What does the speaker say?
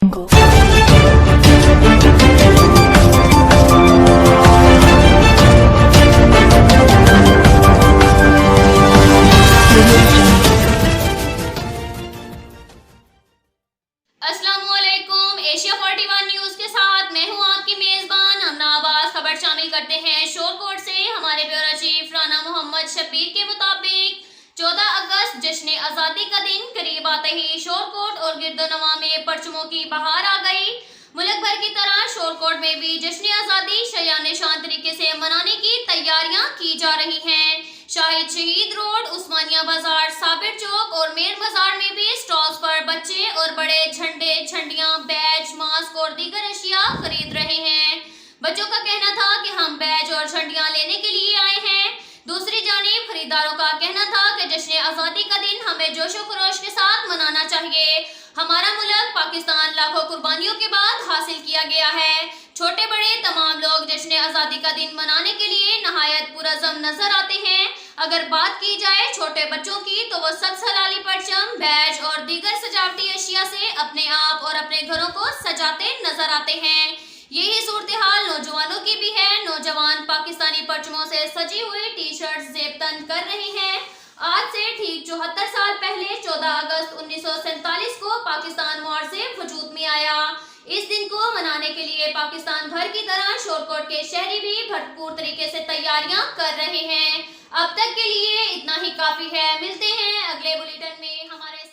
अस्सलामुअलैकुम। Asia 41 news के साथ मैं हूं आपकी मेजबान अमना आवाज। खबर शामिल करते हैं शोरकोट से। हमारे ब्यूरो चीफ राना मोहम्मद शब्बीर के मुताबिक 14 अगस्त जश्न आज़ादी का दिन करीब आते ही शोरकोट और गिरदोनवा में परचमों की बहार आ गई। मुल्क भर की तरह शोरकोट में भी जश्न आज़ादी शयान शान तरीके से मनाने की तैयारियां की जा रही हैं। शाहिद शहीद रोड, उस्मानिया बाजार, साबिर चौक और मेर बाजार में भी स्टॉल्स पर बच्चे और बड़े झंडे, झंडियां, बैज, मास्क और दीगर अशिया खरीद रहे हैं। बच्चों का कहना था कि हम बैज और झंडियां लेने के लिए आए हैं। दूसरी जानिब खरीदारों का कहना था कि जश्न आज़ादी का दिन हमें जोशो खरोश के साथ मनाना चाहिए। हमारा मुल्क पाकिस्तान लाखों कुर्बानियों के बाद हासिल किया गया है। छोटे बड़े तमाम लोग जश्न आज़ादी का दिन मनाने के लिए नहायत पुरज़म नजर आते हैं। अगर बात की जाए छोटे बच्चों की तो वो सब सलाली परचम, बैज और दीगर सजावटी अशिया से अपने आप और अपने घरों को सजाते नजर आते हैं। यही सूरत हाल नौजवानों की भी है। नौजवान पाकिस्तानी परचमों से सजी हुई टी शर्ट जेब तन कर रहे हैं। आज से ठीक 74 साल पहले 14 अगस्त 1947 को पाकिस्तान मुआरजे वजूद में आया। इस दिन को मनाने के लिए पाकिस्तान भर की तरह शोरकोट के शहरी भी भरपूर तरीके से तैयारियां कर रहे हैं। अब तक के लिए इतना ही काफी है। मिलते हैं अगले बुलेटिन में। हमारे